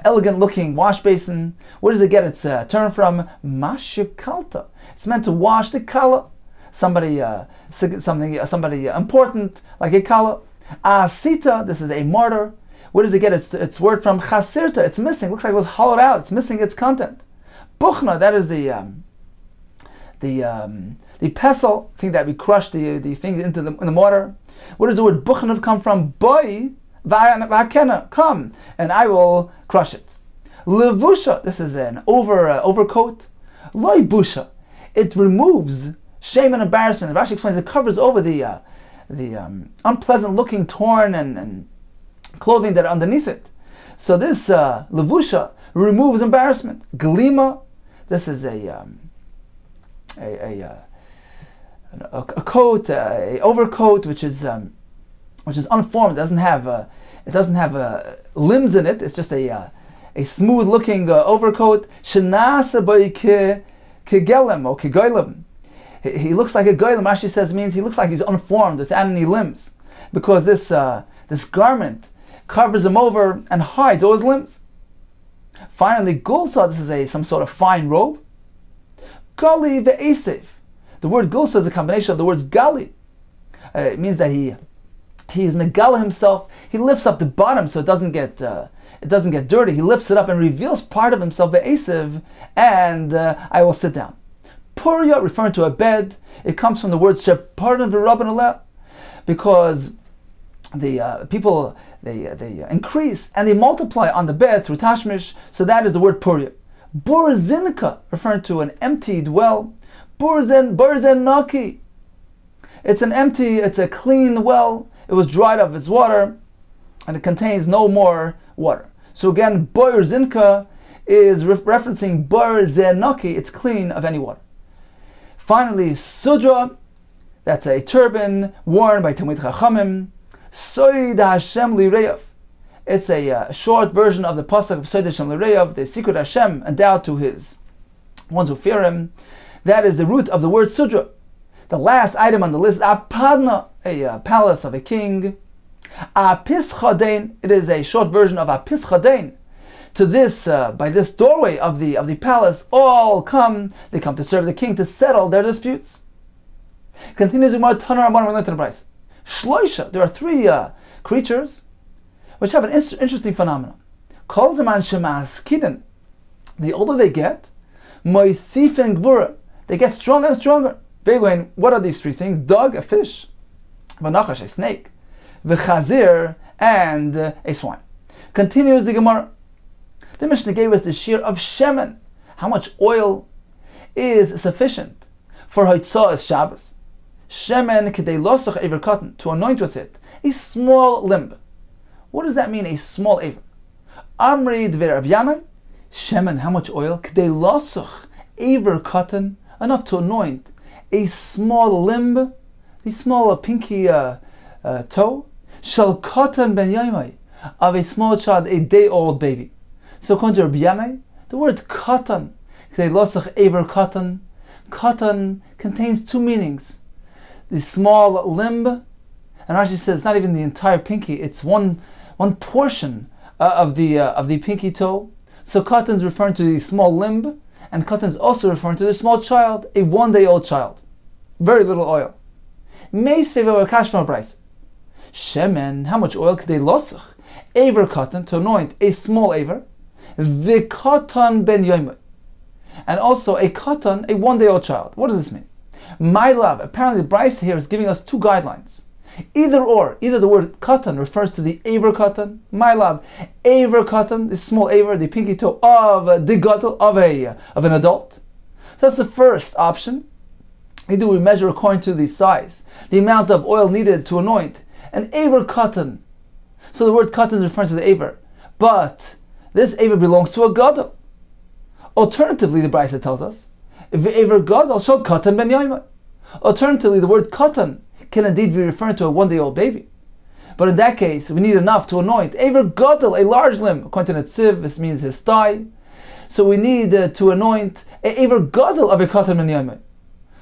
[SPEAKER 2] elegant looking wash basin. Where does it get its term from? Mashikalta. It's meant to wash the kala. Somebody important, like a kala. Asita, this is a mortar. Where does it get its word from? Chasirta, it's missing. Looks like it was hollowed out. It's missing its content. Buchna, that is the pestle thing that we crush the things in the mortar. Where does the word buchna come from? Boy, va'akena, come, and I will crush it. Levusha, this is an overcoat. Loi busha, it removes shame and embarrassment. Rashi explains it covers over the unpleasant looking torn and clothing that are underneath it. So this levusha removes embarrassment. Glima, this is a coat, a overcoat which is unformed. It doesn't have limbs in it. It's just a smooth looking overcoat. Shenasa by kegelem or kegoylem. He looks like a goylem. Rashi says means he looks like he's unformed without any limbs, because this garment covers him over and hides all his limbs. Finally, gulsa, this is some sort of fine robe. Gali ve'esev. The word gulsa is a combination of the words gali. It means that he is megala himself. He lifts up the bottom so it doesn't get dirty. He lifts it up and reveals part of himself ve'esev, and I will sit down. Puria, referring to a bed, it comes from the word shepardan v'rabban aleh, because the people they increase and they multiply on the bed through tashmish. So that is the word puria. Burzinka, referring to an emptied well. Burzen naki. It's a clean well. It was dried of its water, and it contains no more water. So again, burzinka is referencing burzenaki. It's clean of any water. Finally, sudra, that's a turban worn by Talmid Chachamim. Soid Hashem lireyav. It's a short version of the pasuk of Soid Hashem lireyav, the secret Hashem endowed to his ones who fear him. That is the root of the word sudra. The last item on the list is apadna, a palace of a king. Apis chadein, it is a short version of apis chadein. to this by this doorway of the palace, all come. They come to serve the king, to settle their disputes. Continues the Gemara, Tanar Amar, we learned in the Brayso. Shloisha, there are three creatures which have an interesting phenomenon. Kol zaman shemaskiden, the older they get, moisifen gvura, they get stronger and stronger. Beluin, what are these three things? Dog, a fish, v'nachash, a snake, v'chazir, and a swine. Continues the Gemara. The Mishnah gave us the shear of shemen. How much oil is sufficient for Hoitzah Shabbos? Shemen k'dei losach aver cotton, to anoint with it a small limb. What does that mean, a small aver? Amri dver Rav Yanai, shemen, how much oil? K'dei losach aver cotton, enough to anoint a small limb, the small pinky toe, shall cotton ben yaimai, of a small child, a day-old baby. So according to Rabbi Yanai, the word cotton, k'dei losach aver cotton, cotton contains two meanings. The small limb, and Rashi says it's not even the entire pinky, it's one portion of the pinky toe. So cotton is referring to the small limb, and cotton is also referring to the small child, a one-day-old child. Very little oil. Shemen, how much oil could they losach? Aver cotton, to anoint a small aver. V'katan ben yoimah, and also a cotton, a one-day-old child. What does this mean? My love, apparently the Brayso here is giving us two guidelines. Either the word cotton refers to the aver cotton, my love, aver cotton, the small aver, the pinky toe of the gadol, of an adult. So that's the first option. Either we measure according to the size, the amount of oil needed to anoint an aver cotton. So the word cotton is referring to the aver, but this aver belongs to a gadol. Alternatively, the Brayso tells us, v'aver gadol shall cotton ben yaimah. Alternatively, the word cotton can indeed be referring to a one-day-old baby. But in that case, we need enough to anoint aver gadol, a large limb. According to Netziv, this means his thigh. So we need to anoint aver gadol of a cotton ben yaimah.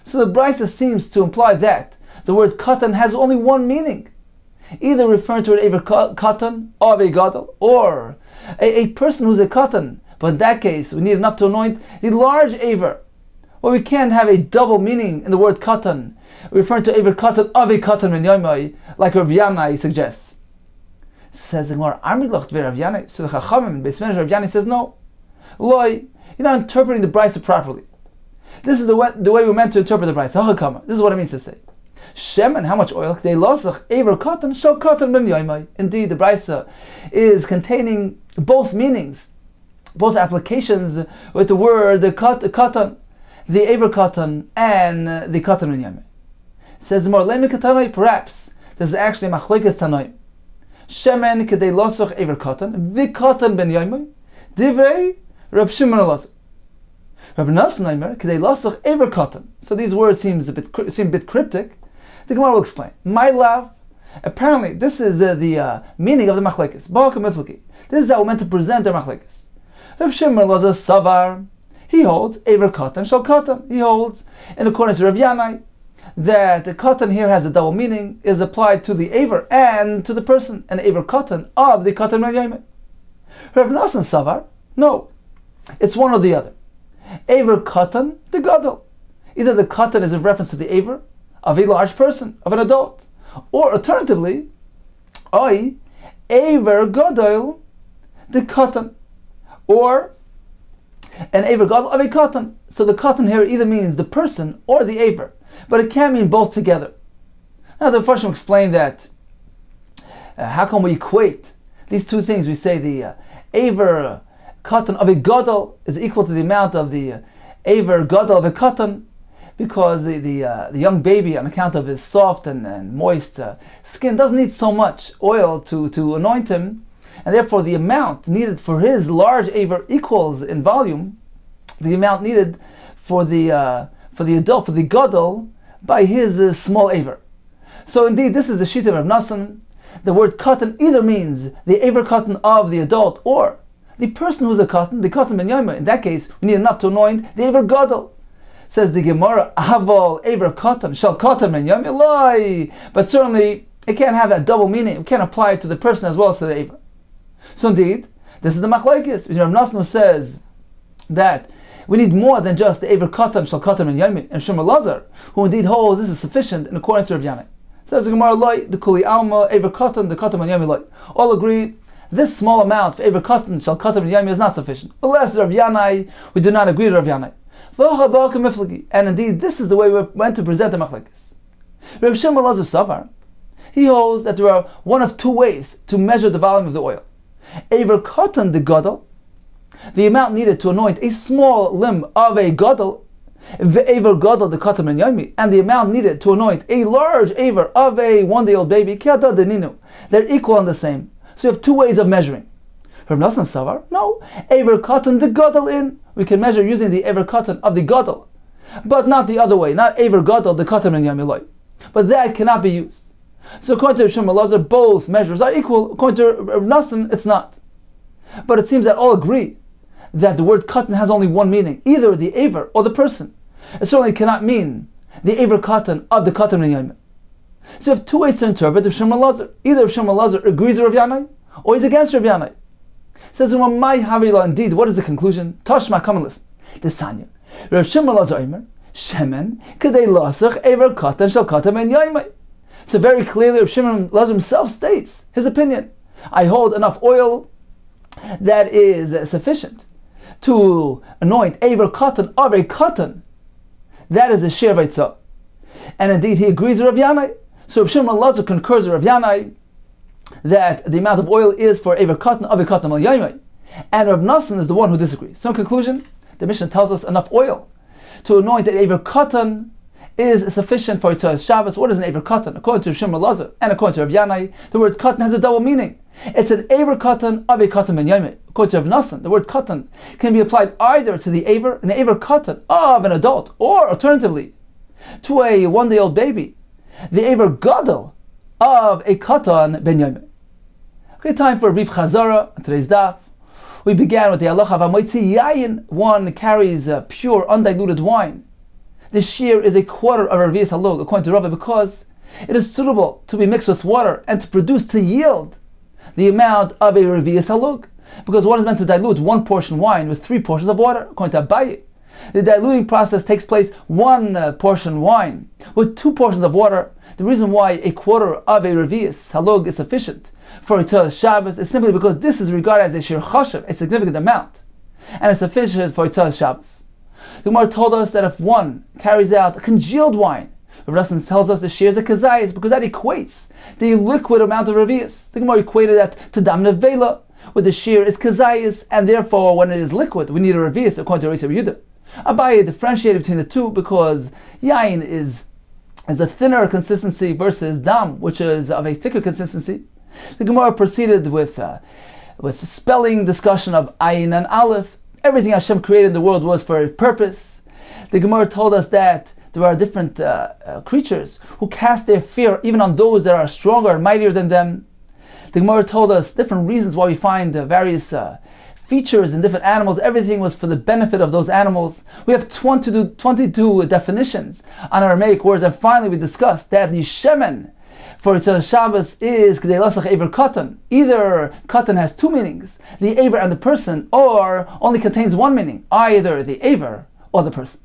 [SPEAKER 2] So the Brayso seems to imply that the word cotton has only one meaning, either referring to an aver cotton of a gadol, or a person who's a cotton. But in that case, we need enough to anoint the large aver. Well, we can't have a double meaning in the word cotton, referring to aver cotton of a cotton ben yaimai, like Rav Yanai suggests. Says the Gemara, Amriloch dver Rav Yanai. So the Chachamim, Beis Medrash Rav Yanai says no. Loi, you're not interpreting the Brayso properly. This is the way we're meant to interpret the Brayso. This is what it means to say. Shemen, how much oil? They losach aver cotton shall cotton ben yaimai. Indeed, the Brayso is containing both meanings, both applications with the word cotton, the aver cotton and the cotton ben yaimai. Says more lemikatanoi, perhaps this is actually machlekes tanoi. Shemen kedei losach aver cotton, the cotton ben yaimai, divrei Rab Shimon Elazar. Rab Nasan Aimer kedei losach aver cotton. So these words seem a bit cryptic. The Gemara will explain. My love, apparently this is the meaning of the machlekes. This is how we're meant to present our machlekes. Rab Shimon Elazar Savar, he holds aver cotton shall cotton. He holds, in accordance with Rav Yanai, that the cotton here has a double meaning, is applied to the aver and to the person, an aver cotton of the cotton ben yaimai. Rav Nasan Savar, no, it's one or the other. Aver cotton, the gadol. Either the cotton is a reference to the aver of a large person, of an adult, or alternatively, aver gadol, the cotton, or an aver gadol of a cotton. So the cotton here either means the person or the aver, but it can mean both together. Now the Farshim explained that how can we equate these two things? We say the aver cotton of a gadol is equal to the amount of the aver gadol of a cotton, because the young baby, on account of his soft and moist skin, doesn't need so much oil to anoint him, and therefore the amount needed for his large aver equals in volume the amount needed for the adult, for the gadol, by his small aver. So indeed, this is the sheet of Rav Nasan. The word cotton either means the aver cotton of the adult, or the person who's a cotton, the cotton ben yaimah. In that case, we need enough to anoint the aver gadol. Says the Gemara, Aval aver cotton shall cotton ben yaimah lie. But certainly it can't have that double meaning. We can't apply it to the person as well as to the aver. So indeed, This is the machlokes. Rav Nosson says that we need more than just the Ever Katan, Shal Katan, and Yomi, and Shmuel Lazar, who indeed holds this is sufficient in accordance to Rav Yanai. Says the Gemara, Loi, the Kuli Alma, Ever Katan, the Katan, and Yomi, Loi. All agree, this small amount for Ever Katan, Shal Katan, and Yomi is not sufficient. Unless Rav Yanai, we do not agree with Rav Yanai. And indeed, this is the way we're meant to present the machlokes. Rav Shmuel Lazar Savar, he holds that there are one of two ways to measure the volume of the oil. Ever Katan, the Gadol, the amount needed to anoint a small limb of a Gadol, Ever Gadol, the Katan and Yomi, and the amount needed to anoint a large Ever of a one-day-old baby, Kiata Deninu, they're equal and the same. So you have two ways of measuring. Rav Nosson Savar, no, Ever Katan, the Gadol in, we can measure using the Ever Katan of the Gadol, but not the other way, not Ever Gadol, the Katan and Yomi Loi. But that cannot be used. So according to Shmuel Lazar, both measures are equal. According to Rav Nosson, it's not. But it seems that all agree that the word katan has only one meaning, either the aver or the person. It certainly cannot mean the aver katan of the katan and yom. So you have two ways to interpret Rav Shmuel Lazar. Either Rav Shmuel Lazar agrees with Rav Yanai, or he's against Rav Yanai. Says, my havila, indeed, what is the conclusion? Tashma, come and listen. The Sanya. Rav Shmuel Lazar Omer, Shemen, Kedei Lasach, Aver Katan, Shal Katan, and Yaimai. So very clearly, Rav Shmuel Lazar himself states his opinion. I hold enough oil that is sufficient to anoint Aver Katan of a Katan. That is a Shir Veitzah. And indeed, he agrees with Rav Yanai. So Rav Shmuel Lazar concurs with Rav Yanai that the amount of oil is for Aver Katan of a Katan al Yaimai. And Rav Nosson is the one who disagrees. So in conclusion, the Mishnah tells us enough oil to anoint an Aver Katan is sufficient for Yitzhak Shabbos. What is an Aver Katan? According to Shmuel Lazar and according to Rav Yanai, the word Katan has a double meaning. It's an Aver Katan of a Katan ben Yomei. According to Rav Nosson, the word Katan can be applied either to the Aver, an Aver Katan of an adult, or alternatively to a one-day-old baby, the Aver Gadol of a Katan ben Yomei. Okay, time for a brief Chazara on today's daf. We began with the halacha of Amoitzi Yayin. One carries pure, undiluted wine. The shear is a quarter of a revius halog, according to Rabbi, because it is suitable to be mixed with water and to yield the amount of a revius halog. Because one is meant to dilute one portion wine with 3 portions of water, according to Abaye. The diluting process takes place 1 portion wine with 2 portions of water. The reason why a quarter of a revius halog is sufficient for Yitzhak Shabbos is simply because this is regarded as a shir chashav, a significant amount, and it's sufficient for Yitzhak Shabbos. The Gemara told us that if one carries out a congealed wine, Rav Nosson tells us the shir is a kazayis because that equates the liquid amount of revius. The Gemara equated that to dam nevela, where the shir is kazayis, and therefore when it is liquid, we need a revius according to Rav Yehuda. Abaye differentiated between the two because yain is a thinner consistency versus dam, which is of a thicker consistency. The Gemara proceeded with spelling discussion of ayin and aleph. Everything Hashem created in the world was for a purpose. The Gemara told us that there are different creatures who cast their fear even on those that are stronger and mightier than them. The Gemara told us different reasons why we find various features in different animals. Everything was for the benefit of those animals. We have 22 definitions on Aramaic words, and finally we discussed that the shemen for Yitzhak Shabbos is Kedei Lasach Aver Katan. Either Katan has 2 meanings, the Aver and the person, or only contains 1 meaning, either the Aver or the person.